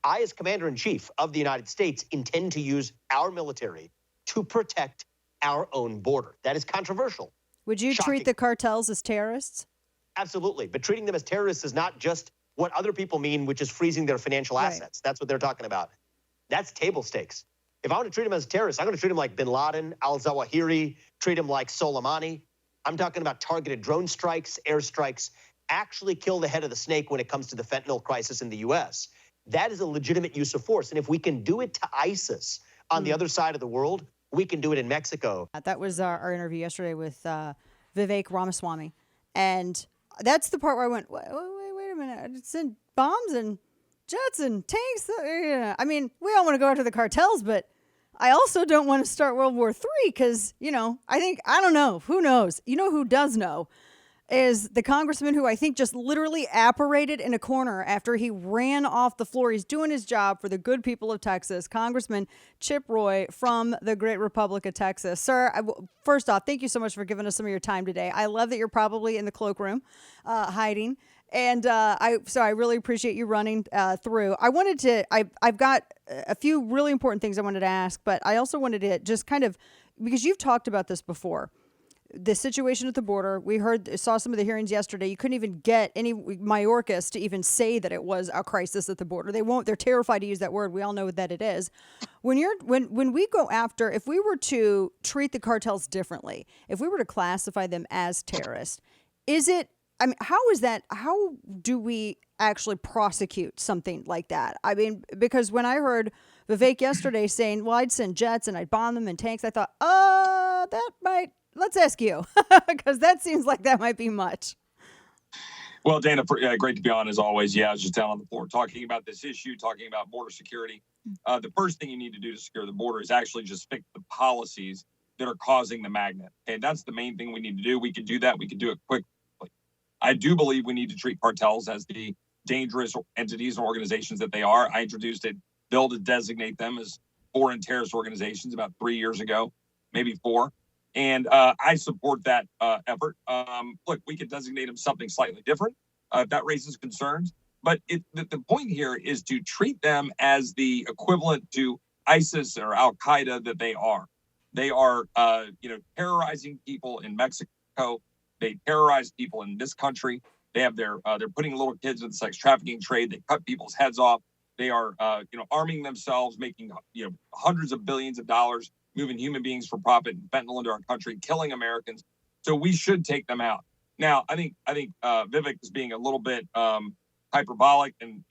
I, as commander-in-chief of the United States, intend to use our military to protect our own border. That is controversial. Would you treat the cartels as terrorists? Absolutely. But treating them as terrorists is not just what other people mean, which is freezing their financial assets. That's what they're talking about. That's table stakes. If I want to treat them as terrorists, I'm going to treat them like bin Laden, al-Zawahiri, treat them like Soleimani. I'm talking about targeted drone strikes, airstrikes, actually kill the head of the snake when it comes to the fentanyl crisis in the U.S. That is a legitimate use of force. And if we can do it to ISIS on the other side of the world, we can do it in Mexico. That was our interview yesterday with Vivek Ramaswamy. And that's the part where I went, wait a minute. Send bombs and jets and tanks. I mean, we all want to go after the cartels, but I also don't want to start World War III because, I don't know. Who knows? You know who does know is the congressman who I think just literally apparated in a corner after he ran off the floor. He's doing his job for the good people of Texas. Congressman Chip Roy from the great Republic of Texas. Sir, first off, thank you so much for giving us some of your time today. I love that you're probably in the cloakroom hiding. And I really appreciate you running through. I've got a few really important things I wanted to ask, but I also wanted to just kind of, because you've talked about this before, the situation at the border. We saw some of the hearings yesterday. You couldn't even get any Mayorkas to even say that it was a crisis at the border. They're terrified to use that word. We all know that it is. When we go after, if we were to treat the cartels differently, if we were to classify them as terrorists, how do we actually prosecute something like that? I mean, because when I heard Vivek yesterday saying, well, I'd send jets and I'd bomb them in tanks, I thought, let's ask you, because that seems like that might be much. Well, Dana, great to be on as always. Yeah, I was just down on the floor talking about this issue, talking about border security. The first thing you need to do to secure the border is actually just fix the policies that are causing the magnet. Okay, that's the main thing we need to do. We can do that. We can do it quickly. I do believe we need to treat cartels as the dangerous entities and organizations that they are. I introduced a bill to designate them as foreign terrorist organizations about 3 years ago, maybe 4. And I support that effort. Look, we could designate them something slightly different if that raises concerns. But the point here is to treat them as the equivalent to ISIS or Al Qaeda that they are. They are, terrorizing people in Mexico. They terrorize people in this country. They have they're putting little kids in the sex trafficking trade. They cut people's heads off. They are, arming themselves, making, hundreds of billions of dollars, moving human beings for profit and fentanyl into our country, killing Americans. So we should take them out. Now, I think Vivek is being a little bit hyperbolic and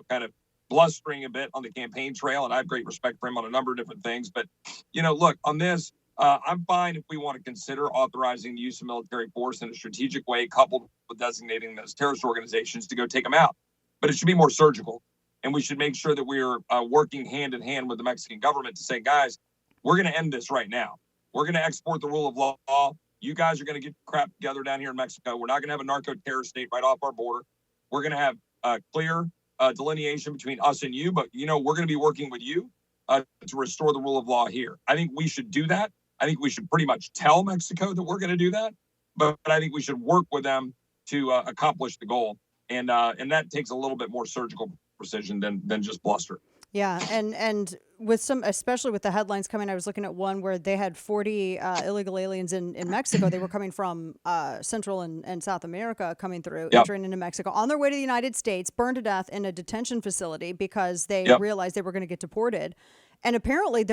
kind of blustering a bit on the campaign trail. And I have great respect for him on a number of different things. But, look, on this, I'm fine if we want to consider authorizing the use of military force in a strategic way, coupled with designating those terrorist organizations to go take them out. But it should be more surgical. And we should make sure that we're working hand in hand with the Mexican government to say, guys, we're going to end this right now. We're going to export the rule of law. You guys are going to get crap together down here in Mexico. We're not going to have a narco-terrorist state right off our border. We're going to have clear delineation between us and you. But, we're going to be working with you to restore the rule of law here. I think we should do that. I think we should pretty much tell Mexico that we're going to do that. But I think we should work with them to accomplish the goal. And that takes a little bit more surgical precision than just bluster. Yeah, and with some, especially with the headlines coming, I was looking at one where they had 40 illegal aliens in Mexico. They were coming from Central and South America, coming through, entering into Mexico, on their way to the United States, burned to death in a detention facility because they realized they were going to get deported. And apparently,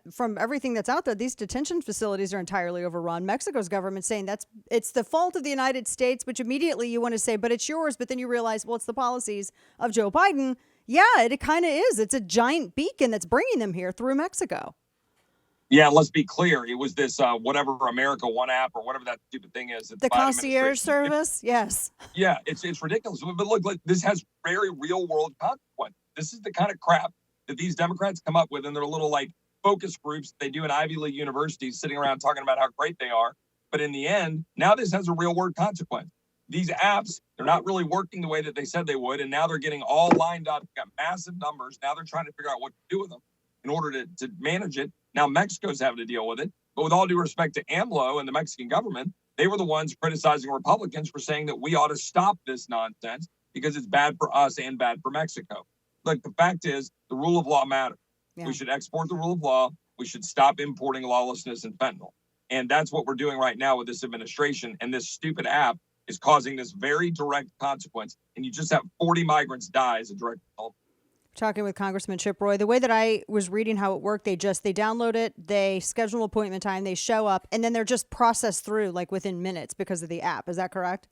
from everything that's out there, these detention facilities are entirely overrun. Mexico's government saying it's the fault of the United States, which immediately you want to say, but it's yours. But then you realize, well, it's the policies of Joe Biden. Yeah, it kind of is. It's a giant beacon that's bringing them here through Mexico. Yeah, let's be clear. It was this whatever America One app or whatever that stupid thing is. The concierge service? Yes. Yeah, it's ridiculous. But look, this has very real world consequences. This is the kind of crap that these Democrats come up with in their little focus groups they do in Ivy League universities, sitting around talking about how great they are. But in the end, now this has a real world consequence. These apps, they're not really working the way that they said they would. And now they're getting all lined up, got massive numbers. Now they're trying to figure out what to do with them in order to manage it. Now Mexico's having to deal with it. But with all due respect to AMLO and the Mexican government, they were the ones criticizing Republicans for saying that we ought to stop this nonsense because it's bad for us and bad for Mexico. Look, the fact is the rule of law matters. Yeah. We should export the rule of law. We should stop importing lawlessness and fentanyl. And that's what we're doing right now with this administration. And this stupid app is causing this very direct consequence. And you just have 40 migrants die as a direct result. Talking with Congressman Chip Roy, the way that I was reading how it worked, they download it, they schedule an appointment time, they show up, and then they're just processed through like within minutes because of the app. Is that correct?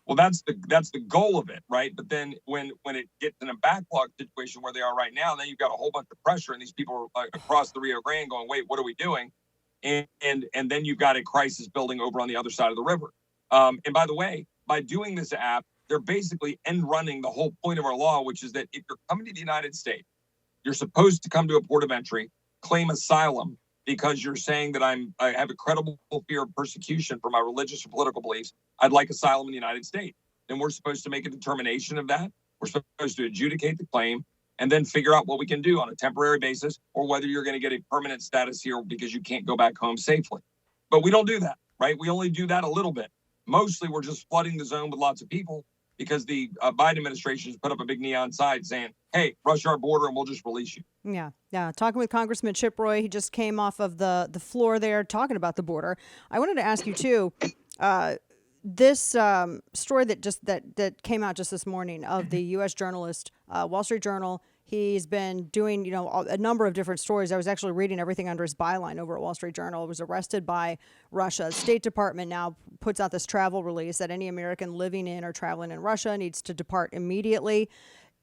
Well, that's the goal of it, right? But then when it gets in a backlog situation where they are right now, then you've got a whole bunch of pressure, and these people are across the Rio Grande going, "Wait, what are we doing?" And then you've got a crisis building over on the other side of the river. And by the way, by doing this app, they're basically end running the whole point of our law, which is that if you're coming to the United States, you're supposed to come to a port of entry, claim asylum because you're saying that I have a credible fear of persecution for my religious or political beliefs. I'd like asylum in the United States. Then we're supposed to make a determination of that. We're supposed to adjudicate the claim and then figure out what we can do on a temporary basis or whether you're going to get a permanent status here because you can't go back home safely. But we don't do that, right? We only do that a little bit. Mostly we're just flooding the zone with lots of people because the Biden administration has put up a big neon sign saying, "Hey, rush our border and we'll just release you." Yeah. Talking with Congressman Chip Roy, he just came off of the floor there talking about the border. I wanted to ask you too, this story that came out just this morning of the U.S. journalist, Wall Street Journal. He's been doing, a number of different stories. I was actually reading everything under his byline over at Wall Street Journal. He was arrested by Russia. State Department now puts out this travel release that any American living in or traveling in Russia needs to depart immediately.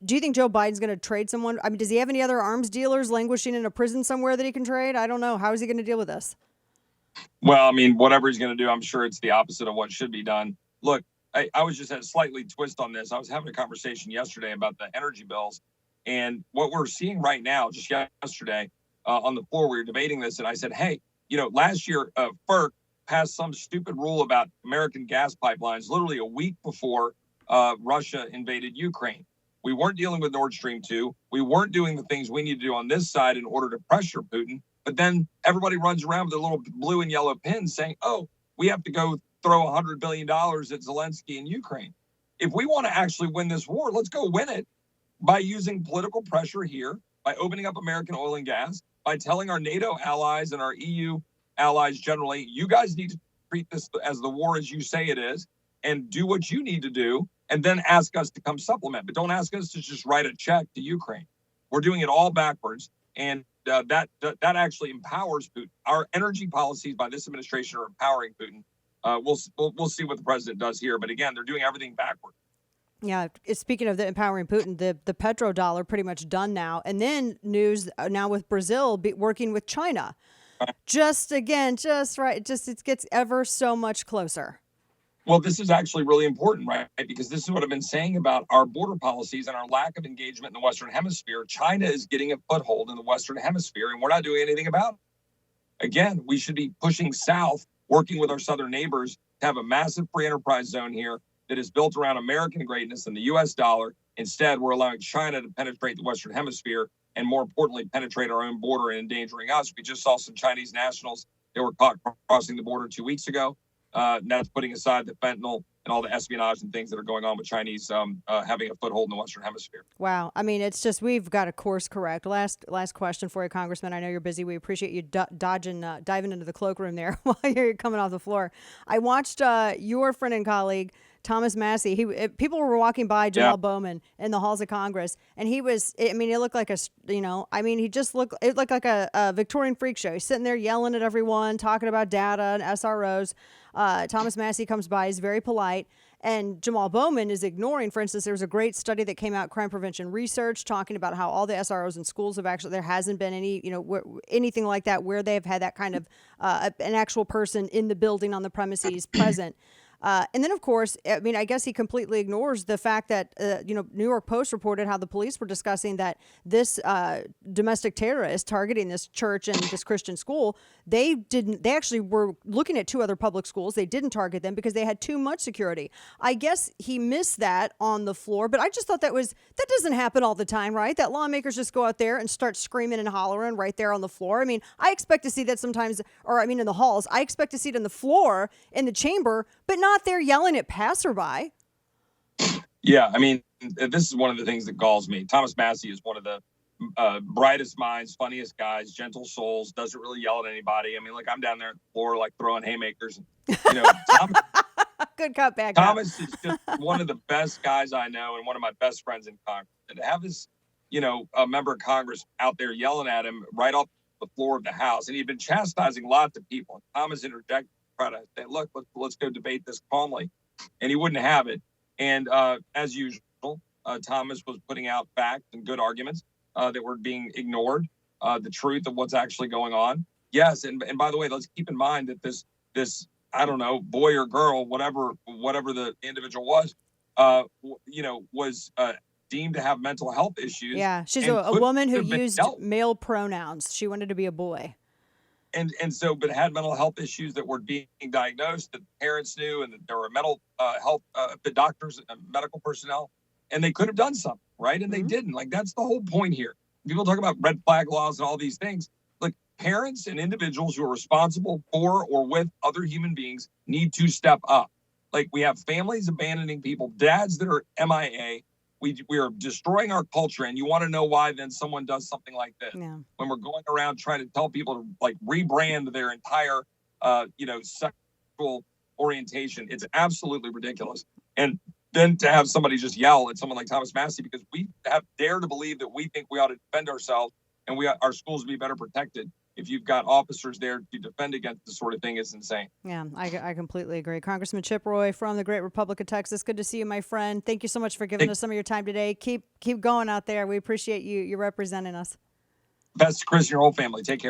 Do you think Joe Biden's going to trade someone? I mean, does he have any other arms dealers languishing in a prison somewhere that he can trade? I don't know. How is he going to deal with this? Well, I mean, whatever he's going to do, I'm sure it's the opposite of what should be done. Look, I was just at a slightly twist on this. I was having a conversation yesterday about the energy bills. And what we're seeing right now, just yesterday on the floor, we were debating this. And I said, hey, last year, FERC passed some stupid rule about American gas pipelines literally a week before Russia invaded Ukraine. We weren't dealing with Nord Stream 2. We weren't doing the things we need to do on this side in order to pressure Putin. But then everybody runs around with their little blue and yellow pins saying, oh, we have to go throw $100 billion at Zelensky in Ukraine. If we want to actually win this war, let's go win it by using political pressure here, by opening up American oil and gas, by telling our NATO allies and our EU allies generally, you guys need to treat this as the war as you say it is and do what you need to do, and then ask us to come supplement. But don't ask us to just write a check to Ukraine. We're doing it all backwards, and that actually empowers Putin. Our energy policies by this administration are empowering Putin. We'll see what the president does here. But again, they're doing everything backwards. Yeah, speaking of the empowering Putin, the petrodollar pretty much done now. And then news now with Brazil working with China. It gets ever so much closer. Well, this is actually really important, right? Because this is what I've been saying about our border policies and our lack of engagement in the Western Hemisphere. China is getting a foothold in the Western Hemisphere, and we're not doing anything about it. Again, we should be pushing south, working with our southern neighbors to have a massive free enterprise zone here that is built around American greatness and the U.S. dollar. Instead, we're allowing China to penetrate the Western Hemisphere and, more importantly, penetrate our own border and endangering us. We just saw some Chinese nationals that were caught crossing the border 2 weeks ago. That's putting aside the fentanyl and all the espionage and things that are going on with Chinese having a foothold in the Western Hemisphere. Wow. I mean, it's just we've got to course correct. Last question for you, Congressman. I know you're busy. We appreciate you diving into the cloakroom there while you're coming off the floor. I watched your friend and colleague, Thomas Massie. People were walking by Jamal Bowman in the halls of Congress, and he was. I mean, it looked like he just looked. It looked like a Victorian freak show. He's sitting there yelling at everyone, talking about data and SROs. Thomas Massie comes by. He's very polite. And Jamal Bowman is ignoring, for instance, there was a great study that came out, Crime Prevention Research, talking about how all the SROs in schools have actually, there hasn't been any, anything like that where they've had that kind of an actual person in the building on the premises present. And then, of course, I mean, I guess he completely ignores the fact that, New York Post reported how the police were discussing that this domestic terrorist targeting this church and this Christian school, they actually were looking at 2 other public schools. They didn't target them because they had too much security. I guess he missed that on the floor, but I just thought that doesn't happen all the time, right? That lawmakers just go out there and start screaming and hollering right there on the floor. I mean, I expect to see that sometimes, in the halls. I expect to see it on the floor in the chamber, but not there yelling at passerby. Yeah, I mean, this is one of the things that galls me. Thomas Massey is one of the brightest minds, funniest guys, gentle souls, doesn't really yell at anybody. I mean, like, I'm down there at the floor, like, throwing haymakers. Thomas, Good cut back. Thomas is just one of the best guys I know and one of my best friends in Congress. And to have this, a member of Congress out there yelling at him right off the floor of the House, and he'd been chastising lots of people. And Thomas interjected to try to say, look, let's go debate this calmly. And he wouldn't have it. And as usual, Thomas was putting out facts and good arguments that were being ignored, the truth of what's actually going on. Yes, and by the way, let's keep in mind that this I don't know, boy or girl, whatever the individual was, was deemed to have mental health issues. Yeah, she's a woman who used male pronouns. She wanted to be a boy. And but had mental health issues that were being diagnosed, that parents knew, and that there were mental health doctors and medical personnel, and they could have done something, right? And they didn't. Like, that's the whole point here. People talk about red flag laws and all these things. Like, parents and individuals who are responsible for or with other human beings need to step up. Like, we have families abandoning people, dads that are MIA. We are destroying our culture, and you want to know why? Then someone does something like this. Yeah. When we're going around trying to tell people to, like, rebrand their entire, sexual orientation, it's absolutely ridiculous. And then to have somebody just yell at someone like Thomas Massey because we have dared to believe that we think we ought to defend ourselves and our schools be better protected. If you've got officers there to defend against this sort of thing, it's insane. Yeah, I completely agree. Congressman Chip Roy from the great Republic of Texas. Good to see you, my friend. Thank you so much for giving us some of your time today. Keep going out there. We appreciate you representing us. Best to Chris and your whole family. Take care.